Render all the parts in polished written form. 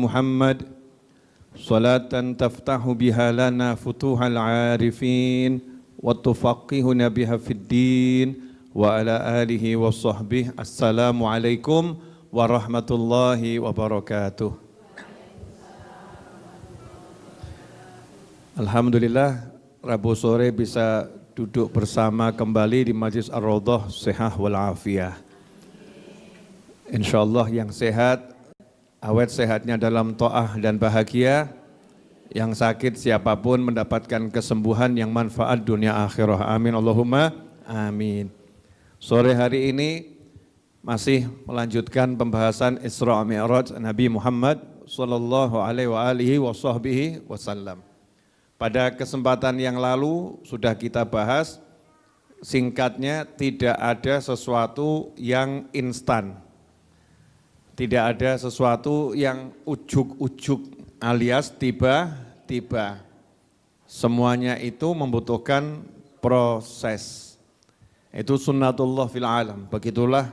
Muhammad salatan taftahu biha lana futuhal arifin wa tufaqihuna biha fid din wa ala alihi wa sahbihi. Assalamualaikum warahmatullahi wabarakatuh. Alhamdulillah Rabu sore bisa duduk bersama kembali di Majlis Ar-Raudhah Sihah wal Afiyah. Insyaallah yang sehat, awet sehatnya dalam ta'ah dan bahagia, yang sakit siapapun mendapatkan kesembuhan yang manfaat dunia akhirah. Amin Allahumma amin. Sore hari ini masih melanjutkan pembahasan Isra Mi'raj Nabi Muhammad sallallahu alaihi wasallam. Pada kesempatan yang lalu sudah kita bahas singkatnya, tidak ada sesuatu yang instan. Tidak ada sesuatu yang ujuk-ujuk alias tiba-tiba. Semuanya itu membutuhkan proses. Itu sunnatullah fil alam. Begitulah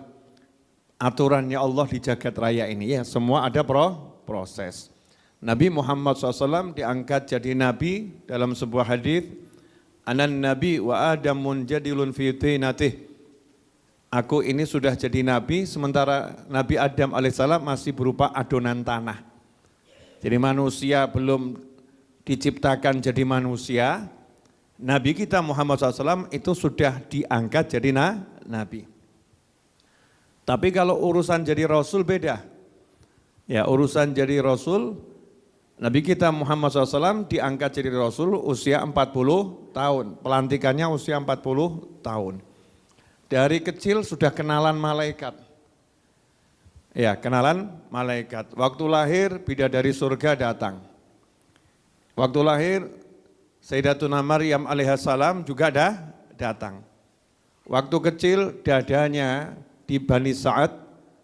aturannya Allah di jagat raya ini. Ya, semua ada proses. Nabi Muhammad SAW diangkat jadi nabi dalam sebuah hadis. Anan nabi wa adamun jadilun fi tinatih. Aku ini sudah jadi nabi, sementara Nabi Adam alaihissalam masih berupa adonan tanah. Jadi manusia belum diciptakan jadi manusia, Nabi kita Muhammad SAW itu sudah diangkat jadi nabi. Tapi kalau urusan jadi Rasul beda. Ya, urusan jadi Rasul, Nabi kita Muhammad SAW diangkat jadi Rasul usia 40 tahun, pelantikannya usia 40 tahun. Dari kecil sudah kenalan malaikat. Ya, kenalan malaikat. Waktu lahir bidadari surga datang. Waktu lahir Sayyidatuna Maryam alaihissalam juga datang. Waktu kecil dadanya di Bani Sa'ad,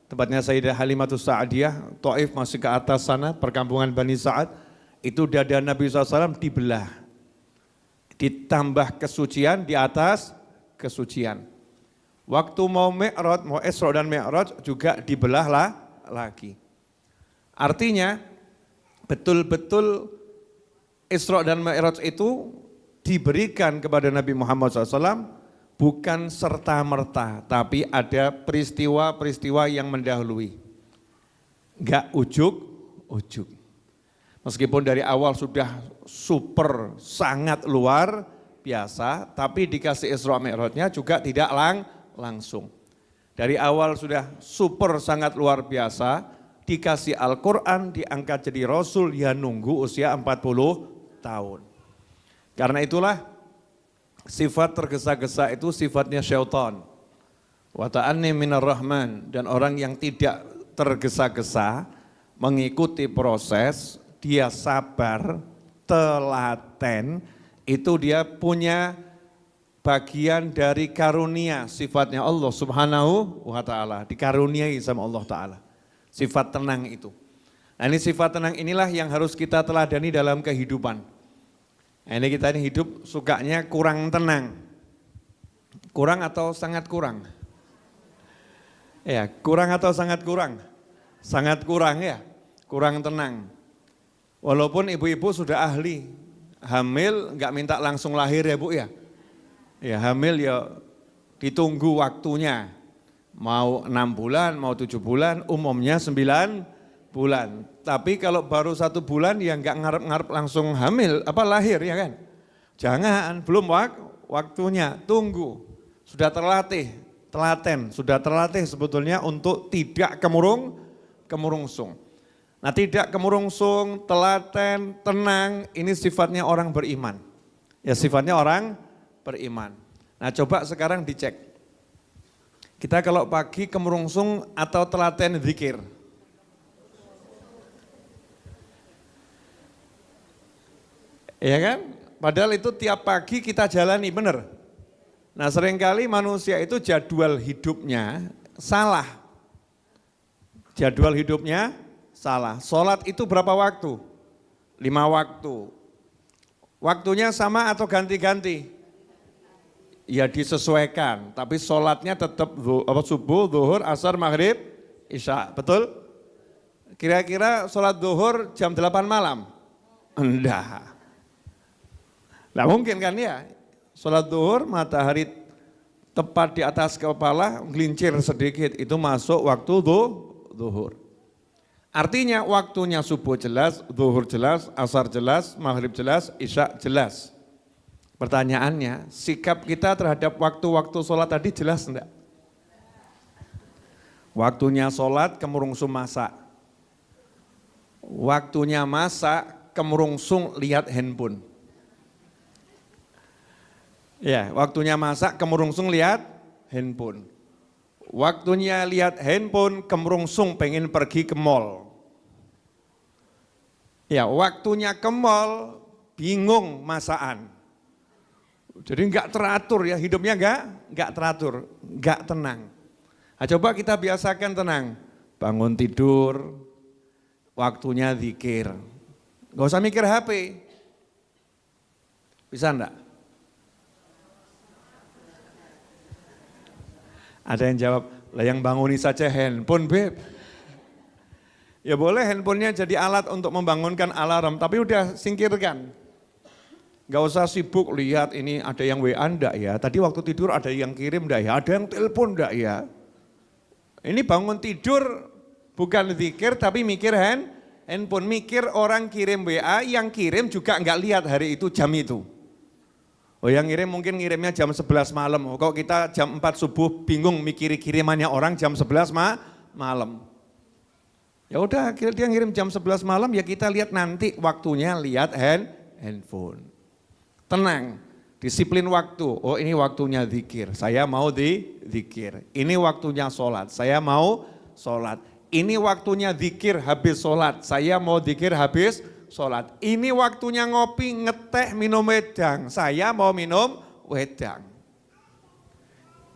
tempatnya Sayyidah Halimatus Sa'adiyah, Taif masih ke atas sana, perkampungan Bani Sa'ad, itu dada Nabi SAW dibelah. Ditambah kesucian di atas kesucian. Waktu mau Mi'raj, mau Isra dan Mi'raj juga dibelah lagi. Artinya betul-betul Isra dan Mi'raj itu diberikan kepada Nabi Muhammad SAW bukan serta-merta, tapi ada peristiwa-peristiwa yang mendahului. Enggak ujuk-ujuk. Meskipun dari awal sudah super, sangat luar biasa, tapi dikasih Isra Mi'rajnya juga tidak langsung. Dari awal sudah super sangat luar biasa, dikasih Al-Quran, diangkat jadi Rasul, ya nunggu usia 40 tahun. Karena itulah sifat tergesa-gesa itu sifatnya syaitan. Wa ta'anni minar rahman, dan orang yang tidak tergesa-gesa mengikuti proses, dia sabar, telaten, itu dia punya bagian dari karunia sifatnya Allah Subhanahu wa ta'ala, dikaruniai sama Allah ta'ala, sifat tenang itu. Nah, ini sifat tenang inilah yang harus kita teladani dalam kehidupan. Nah, ini kita ini hidup sukanya kurang tenang. Kurang atau sangat kurang? Ya, kurang atau sangat kurang? Sangat kurang ya, kurang tenang. Walaupun ibu-ibu sudah ahli, hamil nggak minta langsung lahir ya Bu ya. Ya, hamil ya ditunggu waktunya, mau 6 bulan, mau 7 bulan, umumnya 9 bulan. Tapi kalau baru 1 bulan ya enggak ngarep-ngarep langsung hamil, lahir ya kan. Jangan, belum waktunya, tunggu. Sudah terlatih, telaten, sudah terlatih sebetulnya untuk tidak kemurungsung. Nah, tidak kemurungsung, telaten, tenang, ini sifatnya orang beriman. Ya, sifatnya orang beriman. Nah, coba sekarang dicek. Kita kalau pagi kemurungsung atau telaten zikir? Ya kan? Padahal itu tiap pagi kita jalani, benar? Nah, seringkali manusia itu jadwal hidupnya salah. Jadwal hidupnya salah. Sholat itu berapa waktu? 5 waktu. Waktunya sama atau ganti-ganti? Ya disesuaikan, tapi sholatnya tetap subuh, zuhur, asar, maghrib, isya, betul? Kira-kira sholat duhur jam 8 malam? Enggak. Nah mungkin kan ya, sholat duhur matahari tepat di atas kepala, gelincir sedikit, itu masuk waktu duhur. Artinya waktunya subuh jelas, duhur jelas, asar jelas, maghrib jelas, isya jelas. Pertanyaannya, sikap kita terhadap waktu-waktu sholat tadi jelas enggak? Waktunya sholat kemerungsung masak. Waktunya masak kemerungsung lihat handphone. Ya, waktunya masak kemerungsung lihat handphone. Waktunya lihat handphone kemerungsung pengen pergi ke mall. Ya, waktunya ke mall bingung masakan. Jadi enggak teratur ya, hidupnya enggak teratur, enggak tenang. Nah, coba kita biasakan tenang. Bangun tidur, waktunya zikir. Enggak usah mikir HP. Bisa enggak? Ada yang jawab, lah yang banguni saja handphone, Beb. Ya boleh handphonenya jadi alat untuk membangunkan alarm, tapi udah singkirkan. Gak usah sibuk lihat ini ada yang WA enggak ya, tadi waktu tidur ada yang kirim enggak ya, ada yang telepon enggak ya. Ini bangun tidur bukan zikir tapi mikir handphone, mikir orang kirim WA, yang kirim juga enggak lihat hari itu jam itu. Oh yang ngirim mungkin ngirimnya jam 11 malam, oh, kalau kita jam 4 subuh bingung mikiri kirimannya orang jam 11 malam. Ya udah dia ngirim jam 11 malam ya kita lihat nanti waktunya lihat handphone. Tenang, disiplin waktu, oh ini waktunya zikir, saya mau zikir. Ini waktunya sholat, saya mau sholat. Ini waktunya zikir habis sholat, saya mau zikir habis sholat. Ini waktunya ngopi, ngeteh, minum wedang, saya mau minum wedang.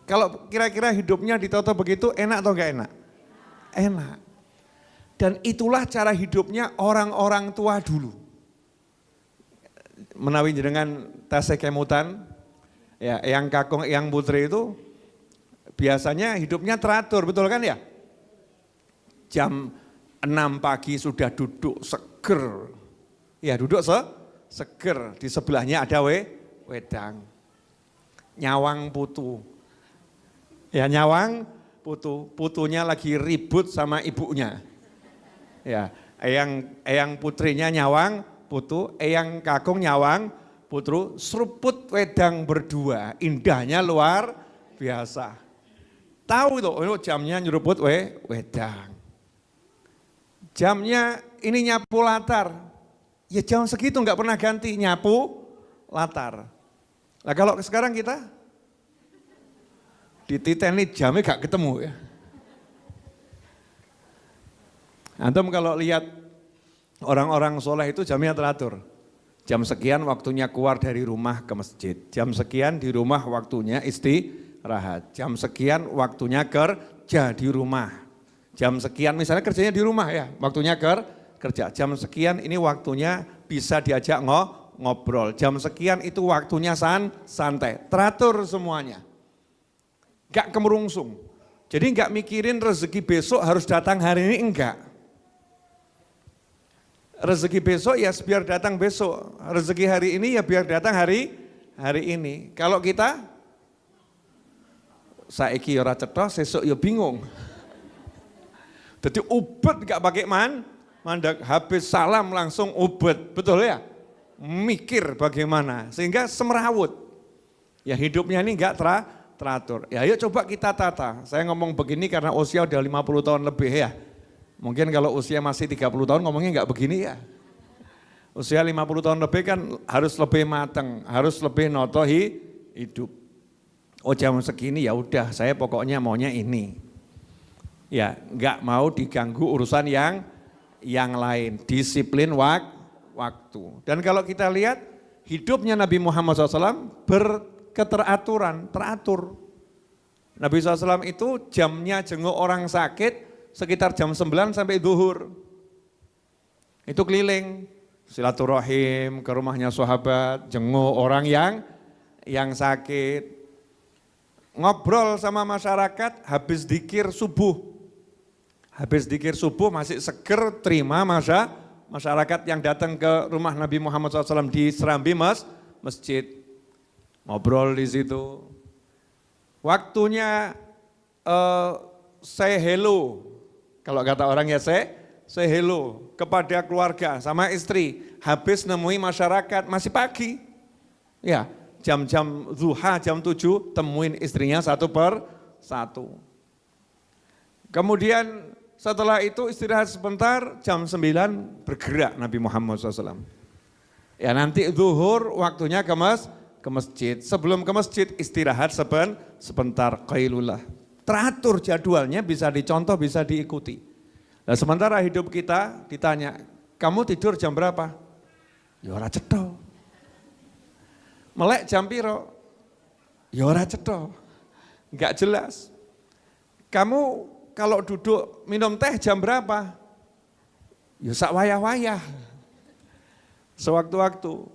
Kalau kira-kira hidupnya ditata begitu enak atau enggak enak? Enak. Dan itulah cara hidupnya orang-orang tua dulu. Menawi jenengan tasih kemutan, ya yang kakung, yang putri itu biasanya hidupnya teratur, betul kan ya? Jam 6 pagi sudah duduk seger, ya duduk seger, di sebelahnya ada wedang, nyawang putu, ya nyawang putu, putunya lagi ribut sama ibunya, ya eyang putrinya nyawang putu, eyang kakung nyawang putru, seruput wedang berdua, indahnya luar biasa. Tahu itu, oh, jamnya nyeruput wedang. Jamnya ini nyapu latar, ya jam segitu enggak pernah ganti, nyapu latar. Nah kalau sekarang kita dititeni jamnya enggak ketemu ya. Antum kalau lihat orang-orang soleh itu jamnya teratur. Jam sekian waktunya keluar dari rumah ke masjid. Jam sekian di rumah waktunya istirahat. Jam sekian waktunya kerja di rumah. Jam sekian misalnya kerjanya di rumah ya, waktunya kerja. Jam sekian ini waktunya bisa diajak ngobrol. Jam sekian itu waktunya santai. Teratur semuanya. Enggak kemerungsung. Jadi enggak mikirin rezeki besok harus datang hari ini, enggak. Rezeki besok ya biar datang besok, rezeki hari ini ya biar datang hari ini. Kalau kita saiki ora cetha, sesuk ya bingung. Jadi ubet gak pakai mandak, habis salam langsung ubet, betul ya? Mikir bagaimana, sehingga semrawut. Ya hidupnya ini gak teratur. Ya ayo coba kita tata, saya ngomong begini karena usia udah 50 tahun lebih ya. Mungkin kalau usia masih 30 tahun ngomongnya enggak begini ya. Usia 50 tahun lebih kan harus lebih matang, harus lebih noto hidup. Oh jam segini ya udah saya pokoknya maunya ini. Ya enggak mau diganggu urusan yang lain, disiplin waktu. Dan kalau kita lihat hidupnya Nabi Muhammad SAW berketeraturan, teratur. Nabi SAW itu jamnya jenguk orang sakit sekitar jam 9 sampai zuhur. Itu keliling, silaturahim ke rumahnya sahabat, jenguk orang yang sakit. Ngobrol sama masyarakat habis dzikir subuh. Habis zikir subuh masih seger, terima masyarakat yang datang ke rumah Nabi Muhammad SAW di Serambi masjid. Ngobrol di situ. Waktunya say hello, kalau kata orang ya say hello kepada keluarga sama istri. Habis nemui masyarakat masih pagi. Ya, jam-jam zuha, jam 7 temuin istrinya satu per satu. Kemudian setelah itu istirahat sebentar, jam 9 bergerak Nabi Muhammad SAW. Ya nanti zuhur waktunya ke masjid. Sebelum ke masjid istirahat sebentar qailulah. Teratur jadwalnya, bisa dicontoh, bisa diikuti. Nah sementara hidup kita ditanya, kamu tidur jam berapa? Ya ora cetha. Melek jam piro? Ya ora cetha. Enggak jelas. Kamu kalau duduk minum teh jam berapa? Ya sak wayah-wayah. Sewaktu-waktu.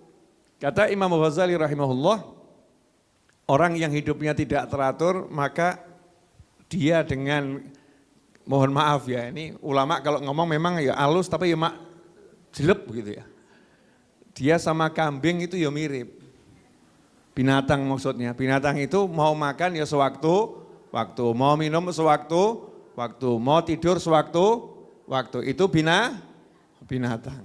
Kata Imam Ghazali rahimahullah, orang yang hidupnya tidak teratur, maka dia dengan, mohon maaf ya, ini ulama kalau ngomong memang ya halus tapi ya jelek gitu ya. Dia sama kambing itu ya mirip. Binatang maksudnya, binatang itu mau makan ya sewaktu-waktu, mau minum sewaktu-waktu, mau tidur sewaktu-waktu, itu binatang.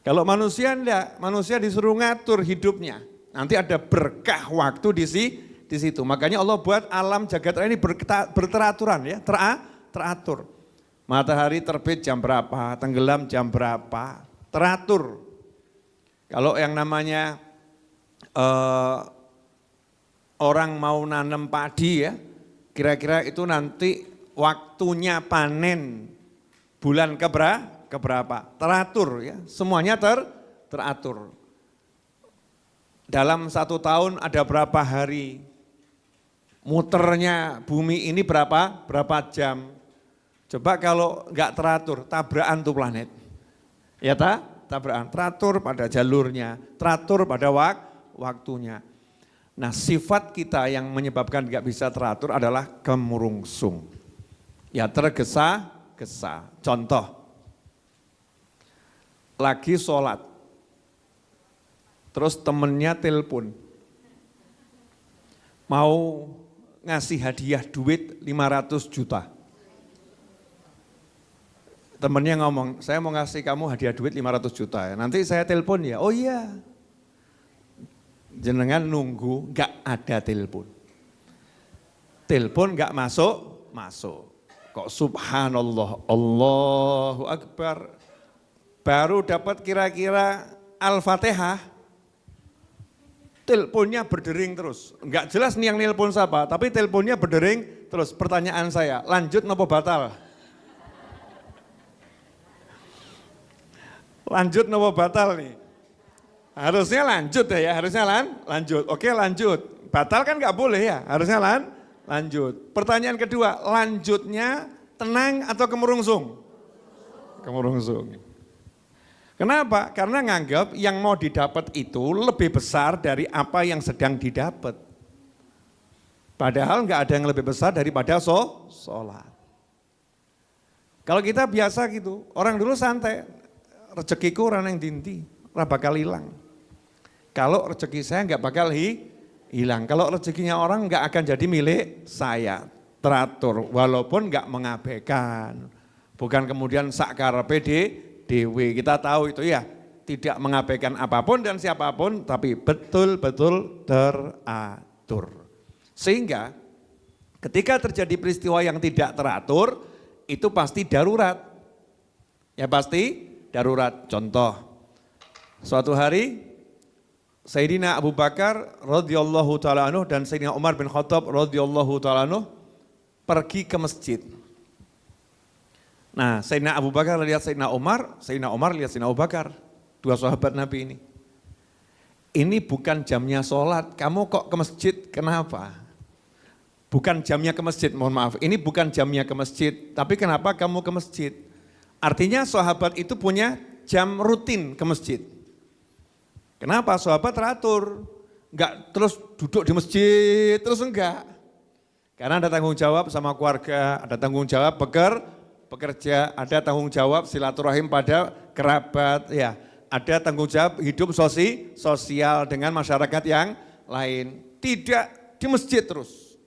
Kalau manusia enggak, manusia disuruh ngatur hidupnya. Nanti ada berkah waktu di situ. Makanya Allah buat alam jagat raya ini berteraturan ya, teratur. Matahari terbit jam berapa, tenggelam jam berapa, teratur. Kalau yang namanya orang mau nanam padi ya, kira-kira itu nanti waktunya panen bulan keberapa, teratur ya, semuanya teratur. Dalam 1 tahun ada berapa hari, muternya bumi ini berapa jam. Coba kalau enggak teratur, tabrakan tuh planet. Ya tabrakan, teratur pada jalurnya, teratur pada waktunya. Nah sifat kita yang menyebabkan enggak bisa teratur adalah kemurungsung. Ya tergesa-gesa. Contoh, lagi sholat, terus temennya telepon, mau ngasih hadiah duit 500 juta. Temennya ngomong, saya mau ngasih kamu hadiah duit 500 juta ya, nanti saya telepon ya, oh iya. Jenengan nunggu, enggak ada telepon. Telepon enggak masuk. Kok subhanallah, Allahu Akbar. Baru dapat kira-kira Al-Fatihah, teleponnya berdering terus. Enggak jelas nih yang nelpon siapa, tapi teleponnya berdering terus. Pertanyaan saya, lanjut nopo batal? Lanjut nopo batal nih? Harusnya lanjut ya, harusnya lanjut. Oke lanjut, batal kan enggak boleh ya, harusnya lanjut. Pertanyaan kedua, lanjutnya tenang atau kemurungsung? Kemurungsung. Kenapa? Karena nganggap yang mau didapat itu lebih besar dari apa yang sedang didapat. Padahal enggak ada yang lebih besar daripada sholat. Kalau kita biasa gitu, orang dulu santai, rezekiku orang yang dinti, ora bakal hilang. Kalau rezeki saya enggak bakal hilang. Kalau rezekinya orang enggak akan jadi milik saya. Teratur, walaupun enggak mengabaikan. Bukan kemudian sakkarepe dewe, kita tahu itu ya, tidak mengabaikan apapun dan siapapun, tapi betul-betul teratur. Sehingga ketika terjadi peristiwa yang tidak teratur, itu pasti darurat. Ya pasti darurat. Contoh, suatu hari Sayyidina Abu Bakar radhiyallahu ta'ala anhu dan Sayyidina Umar bin Khattab radhiyallahu ta'ala anhu pergi ke masjid. Nah, Sayyidina Abu Bakar lihat Sayyidina Umar lihat Sayyidina Abu Bakar, dua sahabat Nabi ini. Ini bukan jamnya sholat, kamu kok ke masjid, kenapa? Bukan jamnya ke masjid, mohon maaf, ini bukan jamnya ke masjid, tapi kenapa kamu ke masjid? Artinya sahabat itu punya jam rutin ke masjid. Kenapa? Sahabat teratur, enggak terus duduk di masjid, terus enggak. Karena ada tanggung jawab sama keluarga, ada tanggung jawab pekerjaan. bekerja, ada tanggung jawab silaturahim pada kerabat, ya. Ada tanggung jawab hidup sosial dengan masyarakat yang lain. Tidak di masjid terus.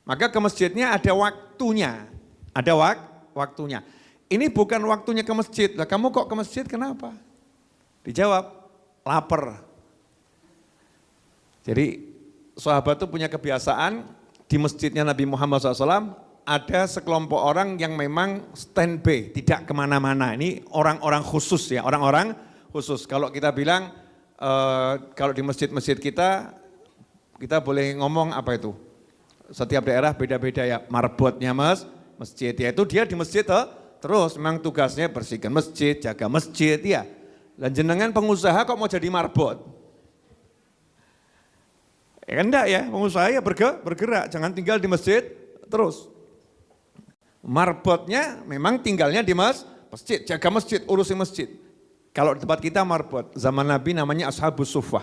Maka ke masjidnya ada waktunya. Ada waktunya. Ini bukan waktunya ke masjid. Lah kamu kok ke masjid kenapa? Dijawab, lapar. Jadi sahabat itu punya kebiasaan di masjidnya Nabi Muhammad SAW ada sekelompok orang yang memang standby, tidak kemana-mana. Ini orang-orang khusus ya, orang-orang khusus. Kalau kita bilang, kalau di masjid-masjid kita boleh ngomong apa itu? Setiap daerah beda-beda ya, marbotnya masjid, yaitu dia di masjid terus, memang tugasnya bersihkan masjid, jaga masjid ya. Dan jenengan pengusaha kok mau jadi marbot? Ya kan enggak ya, pengusaha ya bergerak, jangan tinggal di masjid terus. Marbotnya memang tinggalnya di masjid, jaga masjid, urusi masjid. Kalau di tempat kita marbot, zaman Nabi namanya Ashabus Suffah.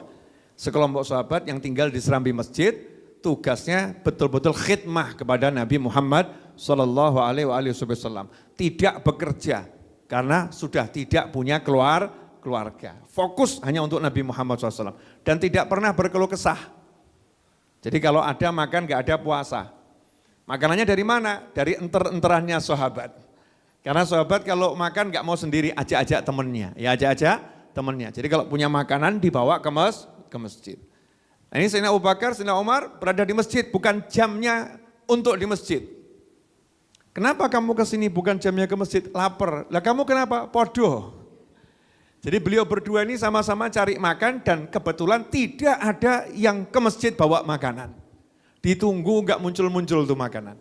Sekelompok sahabat yang tinggal di serambi masjid, tugasnya betul-betul khidmah kepada Nabi Muhammad Sallallahu Alaihi Wasallam. Tidak bekerja, karena sudah tidak punya keluarga. Fokus hanya untuk Nabi Muhammad SAW. Dan tidak pernah berkeluh kesah. Jadi kalau ada makan gak ada puasa. Makanannya dari mana? Dari enter-enterannya sahabat. Karena sahabat kalau makan gak mau sendiri, ajak-ajak temennya. Ya ajak-ajak temennya. Jadi kalau punya makanan dibawa ke masjid. Nah ini Sayyidina Abu Bakar, Sayyidina Umar berada di masjid, bukan jamnya untuk di masjid. Kenapa kamu ke sini bukan jamnya ke masjid? Lapar. Lah kamu kenapa? Podo. Jadi beliau berdua ini sama-sama cari makan dan kebetulan tidak ada yang ke masjid bawa makanan. Ditunggu enggak muncul-muncul tuh makanan.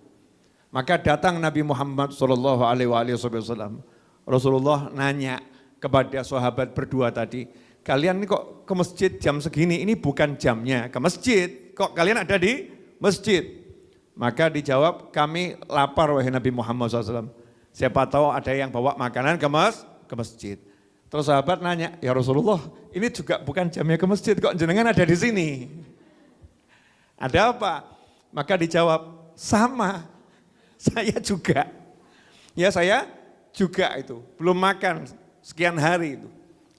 Maka datang Nabi Muhammad SAW. Rasulullah nanya kepada sahabat berdua tadi, kalian ini kok ke masjid jam segini? Ini bukan jamnya ke masjid. Kok kalian ada di masjid? Maka dijawab, kami lapar wahai Nabi Muhammad SAW. Siapa tahu ada yang bawa makanan ke masjid. Terus sahabat nanya, ya Rasulullah, ini juga bukan jamnya ke masjid, kok jenengan ada di sini? Ada apa? Maka dijawab, sama, saya juga. Ya saya juga itu, belum makan sekian hari itu.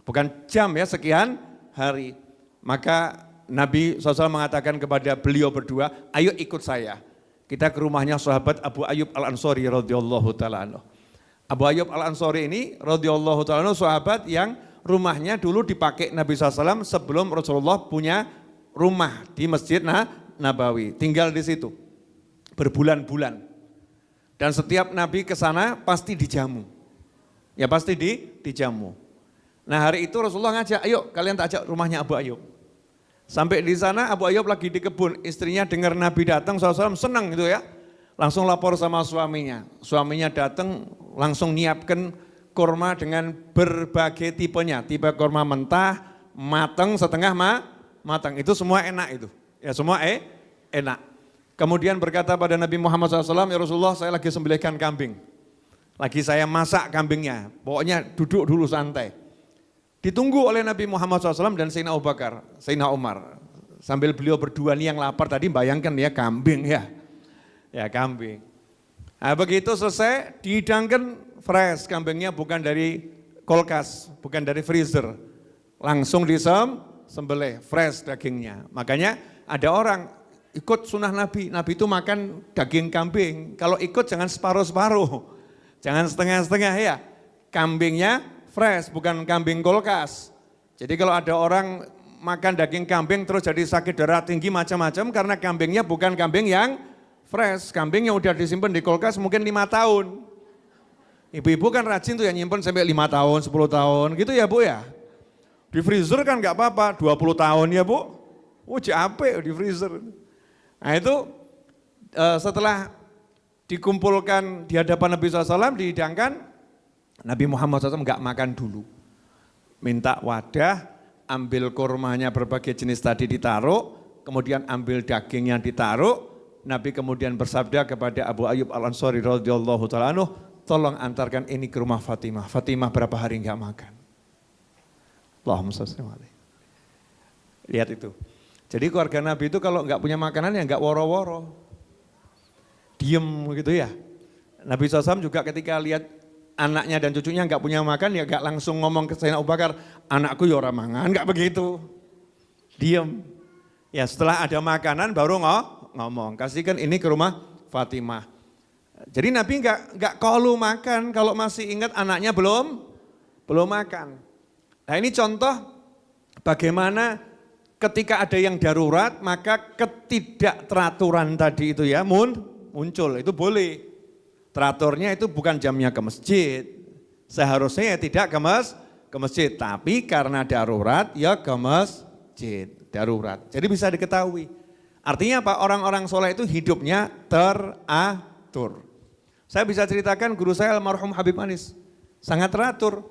Bukan jam ya, sekian hari. Maka Nabi SAW mengatakan kepada beliau berdua, ayo ikut saya. Kita ke rumahnya sahabat Abu Ayyub Al-Ansari radhiyallahu ta'ala anhu. Abu Ayyub Al-Ansari ini radhiyallahu ta'ala anhu sahabat yang rumahnya dulu dipakai Nabi SAW sebelum Rasulullah punya rumah di Masjid Nabawi. Tinggal di situ berbulan-bulan. Dan setiap Nabi ke sana pasti dijamu. Ya pasti dijamu. Nah hari itu Rasulullah ngajak, ayo kalian tak ajak rumahnya Abu Ayyub. Sampai di sana Abu Ayyub lagi di kebun, istrinya dengar Nabi datang SAW senang gitu ya. Langsung lapor sama suaminya. Suaminya datang langsung nyiapkan kurma dengan berbagai tipenya. Tipe kurma mentah, matang, setengah matang. Itu semua enak itu. Ya semua enak. Kemudian berkata pada Nabi Muhammad SAW, ya Rasulullah saya lagi sembelihkan kambing. Lagi saya masak kambingnya. Pokoknya duduk dulu santai. Ditunggu oleh Nabi Muhammad SAW dan Sayyidina Abu Bakar, Sayyidina Umar. Sambil beliau berdua nih yang lapar tadi bayangkan ya kambing ya. Ya kambing. Nah begitu selesai dihidangkan fresh kambingnya bukan dari kulkas, bukan dari freezer. Langsung disembelih fresh dagingnya. Makanya ada orang ikut sunnah Nabi. Nabi itu makan daging kambing. Kalau ikut jangan separuh-separuh. Jangan setengah-setengah ya. Kambingnya fresh, bukan kambing kulkas. Jadi kalau ada orang makan daging kambing terus jadi sakit darah tinggi macam-macam karena kambingnya bukan kambing yang fresh, kambing yang udah disimpan di kulkas mungkin 5 tahun. Ibu-ibu kan rajin tuh yang nyimpen sampai 5 tahun, 10 tahun gitu ya Bu ya. Di freezer kan gak apa-apa, 20 tahun ya Bu. Capek di freezer. Nah itu setelah dikumpulkan di hadapan Nabi SAW, dihidangkan, Nabi Muhammad SAW gak makan dulu. Minta wadah, ambil kurmanya berbagai jenis tadi ditaruh, kemudian ambil dagingnya ditaruh, Nabi kemudian bersabda kepada Abu Ayyub Al-Ansari radhiyallahu ta'ala anhu, tolong antarkan ini ke rumah Fatimah. Fatimah berapa hari enggak makan. Allahumma shalli alaihi. Lihat itu. Jadi keluarga Nabi itu kalau enggak punya makanan ya enggak woro-woro. Diem gitu ya. Nabi SAW juga ketika lihat anaknya dan cucunya nggak punya makan, ya nggak langsung ngomong ke Sayyidina Abu Bakar, anakku ya orang mangan, nggak begitu. Diem. Ya setelah ada makanan baru ngomong, kasihkan ini ke rumah Fatimah. Jadi Nabi nggak kalu makan kalau masih ingat anaknya belum makan. Nah ini contoh bagaimana ketika ada yang darurat maka ketidakteraturan tadi itu ya muncul, itu boleh. Teraturnya itu bukan jamnya ke masjid, seharusnya ya tidak ke masjid, tapi karena darurat ya ke masjid, darurat. Jadi bisa diketahui. Artinya apa? Orang-orang soleh itu hidupnya teratur. Saya bisa ceritakan guru saya almarhum Habib Anis, sangat teratur.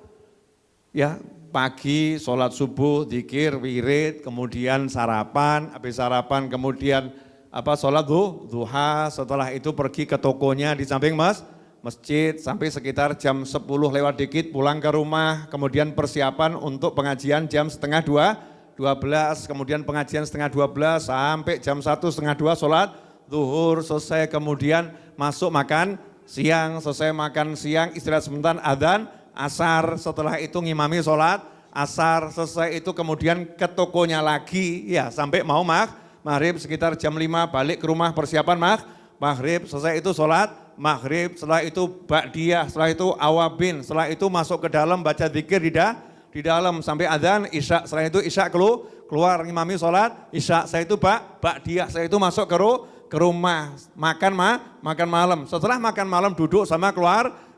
Ya, pagi sholat subuh, zikir, wirid, kemudian sarapan, habis sarapan kemudian sholat duha, setelah itu pergi ke tokonya di samping masjid sampai sekitar jam 10 lewat dikit pulang ke rumah, kemudian persiapan untuk pengajian jam setengah 12, kemudian pengajian setengah 12 sampai jam 1 setengah 2 sholat zuhur, selesai kemudian masuk makan siang, selesai makan siang istirahat sebentar adzan asar, setelah itu ngimami sholat asar, selesai itu kemudian ke tokonya lagi ya sampai mau maghrib sekitar jam 5 balik ke rumah persiapan maghrib, selesai itu sholat maghrib, setelah itu ba'diyah, setelah itu awabin, setelah itu masuk ke dalam baca zikir di dalam sampai adzan isya, setelah itu isya keluar ngimami sholat isya, saya itu ba'diyah, saya itu masuk ke rumah makan malam, setelah makan malam duduk sama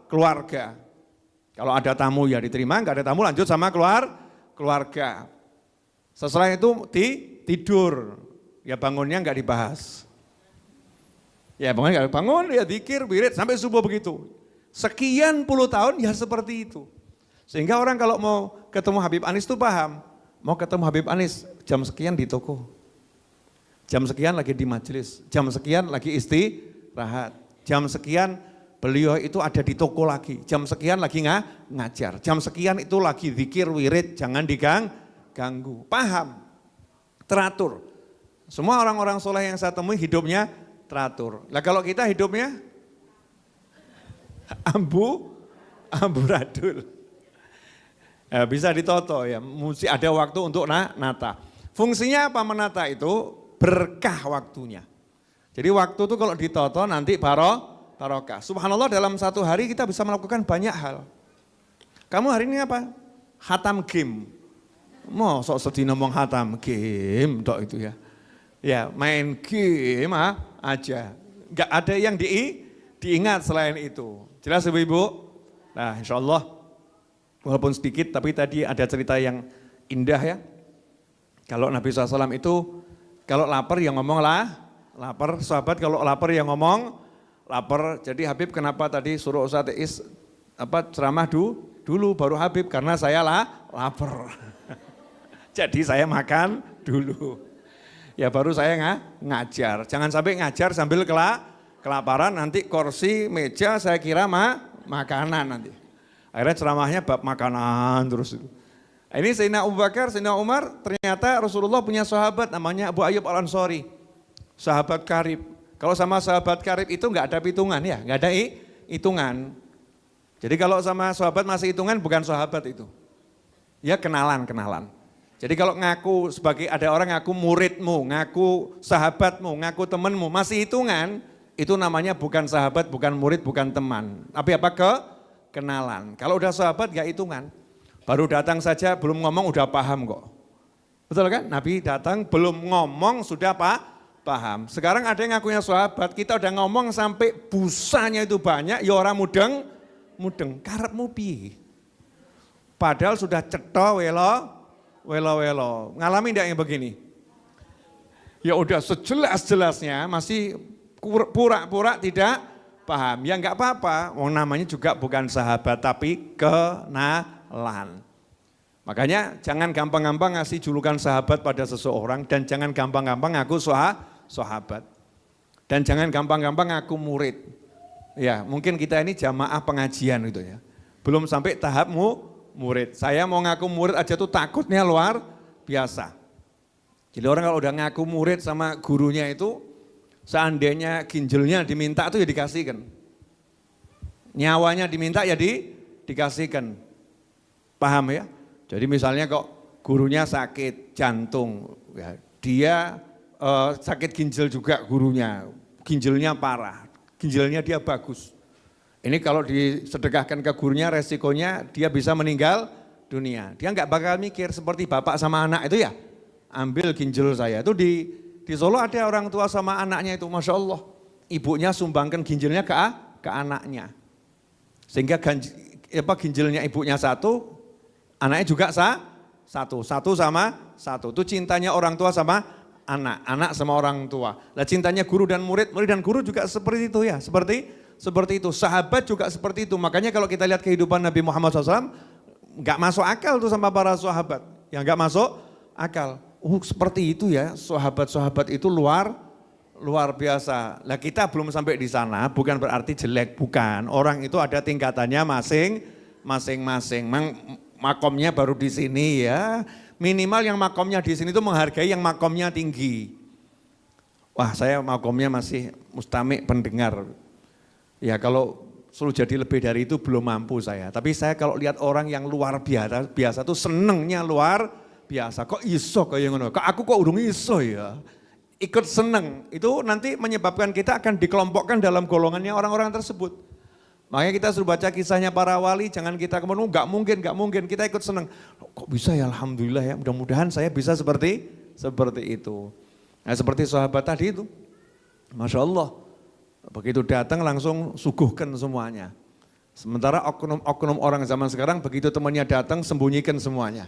keluarga. Kalau ada tamu ya diterima, nggak ada tamu lanjut sama keluarga. Setelah itu tidur. Ya bangunnya nggak dibahas. Ya bangunnya nggak bangun, ya zikir, wirid sampai subuh begitu. Sekian puluh tahun ya seperti itu. Sehingga orang kalau mau ketemu Habib Anis itu paham. Mau ketemu Habib Anis jam sekian di toko. Jam sekian lagi di majelis. Jam sekian lagi istirahat. Jam sekian beliau itu ada di toko lagi. Jam sekian lagi ngajar. Jam sekian itu lagi zikir, wirid, jangan diganggu. Paham, teratur. Semua orang-orang soleh yang saya temui hidupnya teratur. Nah kalau kita hidupnya amburadul. Ya, bisa ditoto ya, mesti ada waktu untuk nata. Fungsinya apa menata itu? Berkah waktunya. Jadi waktu itu kalau ditoto nanti barokah. Subhanallah dalam satu hari kita bisa melakukan banyak hal. Kamu hari ini apa? Khatam game. Mau sok sedih ngomong khatam game dok itu ya. Ya main game aja, nggak ada yang diingat selain itu. Jelas ibu-ibu? Nah insya Allah, walaupun sedikit tapi tadi ada cerita yang indah ya. Kalau Nabi SAW itu, kalau lapar ya ngomong lapar, sahabat kalau lapar ya ngomong lapar. Jadi Habib kenapa tadi suruh Ustaz Is ceramah dulu baru Habib, karena saya lapar. Jadi saya makan dulu. Ya baru saya ngajar, jangan sampai ngajar sambil kelaparan, nanti kursi, meja saya kira makanan nanti. Akhirnya ceramahnya bab makanan terus. Ini Sayyidina Abu Bakar, Sayyidina Umar, ternyata Rasulullah punya sahabat namanya Abu Ayyub Al-Ansari, sahabat karib. Kalau sama sahabat karib itu nggak ada hitungan ya, nggak ada hitungan. Jadi kalau sama sahabat masih hitungan bukan sahabat itu, ya kenalan. Jadi kalau ngaku sebagai ada orang ngaku muridmu, ngaku sahabatmu, ngaku temanmu, masih hitungan, itu namanya bukan sahabat, bukan murid, bukan teman. Tapi apa kenalan. Kalau udah sahabat gak hitungan. Baru datang saja belum ngomong udah paham kok. Betul kan? Nabi datang belum ngomong sudah paham. Sekarang ada yang ngakunya sahabat, kita udah ngomong sampai busanya itu banyak, ya orang mudeng, karepmu piye. Padahal sudah cetha welo. Ngalami enggak yang begini? Ya udah sejelas-jelasnya masih pura-pura tidak paham. Ya enggak apa-apa, namanya juga bukan sahabat tapi kenalan. Makanya jangan gampang-gampang ngasih julukan sahabat pada seseorang dan jangan gampang-gampang ngaku sahabat. Dan jangan gampang-gampang ngaku murid. Ya, mungkin kita ini jamaah pengajian gitu ya. Belum sampai tahapmu murid. Saya mau ngaku murid aja tuh takutnya luar biasa. Jadi orang kalau udah ngaku murid sama gurunya itu, seandainya ginjalnya diminta tuh ya dikasihkan. Nyawanya diminta ya dikasihkan. Paham ya? Jadi misalnya kok gurunya sakit jantung, ya, dia sakit ginjal juga gurunya, ginjalnya parah, ginjalnya dia bagus. Ini kalau disedekahkan ke gurunya resikonya dia bisa meninggal dunia. Dia nggak bakal mikir seperti bapak sama anak itu ya, ambil ginjal saya. Itu di Solo ada orang tua sama anaknya itu, Masya Allah. Ibunya sumbangkan ginjalnya ke anaknya. Sehingga ginjalnya ibunya satu, anaknya juga satu sama satu. Itu cintanya orang tua sama anak sama orang tua. Lah cintanya guru dan murid dan guru juga seperti itu ya, seperti itu. Sahabat juga seperti itu. Makanya kalau kita lihat kehidupan Nabi Muhammad SAW, nggak masuk akal tuh sama para sahabat. Yang nggak masuk akal. Seperti itu ya, sahabat-sahabat itu luar biasa. Lah kita belum sampai di sana, bukan berarti jelek, bukan. Orang itu ada tingkatannya masing-masing. Makomnya baru di sini ya. Minimal yang makomnya di sini itu menghargai yang makomnya tinggi. Wah, saya makomnya masih mustami' pendengar. Ya kalau suruh jadi lebih dari itu belum mampu saya. Tapi saya kalau lihat orang yang luar biasa tuh senengnya luar biasa. Kok iso kayak ngono? Kok aku kok urung iso ya? Ikut seneng. Itu nanti menyebabkan kita akan dikelompokkan dalam golongannya orang-orang tersebut. Makanya kita suruh baca kisahnya para wali, jangan kita kemudian nggak mungkin, kita ikut seneng. Kok bisa ya, alhamdulillah ya, mudah-mudahan saya bisa seperti itu. Nah seperti sahabat tadi itu, Masya Allah, begitu datang langsung suguhkan semuanya. Sementara oknum orang zaman sekarang begitu temannya datang sembunyikan semuanya.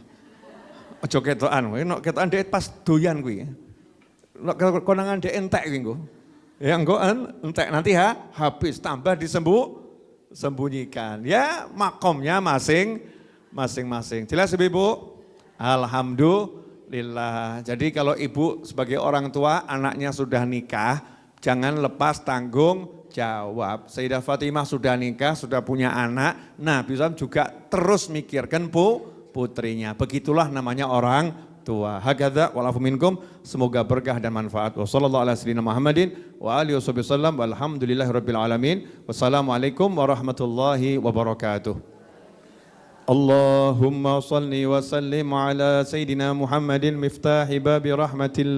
Ojo ketokan, ketokan dia pas doyan kuwi. Konangan dia entek kuwi. Ya engko entek nanti habis tambah sembunyikan. Ya makomnya masing-masing. Jelas Ibu? Alhamdulillah. Jadi kalau ibu sebagai orang tua anaknya sudah nikah, jangan lepas tanggung jawab. Sayyidah Fatimah sudah nikah, sudah punya anak. Nah bisa juga terus mikirkan putrinya. Begitulah namanya orang tua. Hakadza wa'alafu minkum. Semoga berkah dan manfaat. Wassallallahu ala sayyidina Muhammadin wa alihi wasallam. Walhamdulillahirabbil alamin. Wassalamualaikum warahmatullahi wabarakatuh. Allahumma salli wa sallim ala sayyidina Muhammadin miftahi babi rahmatillah.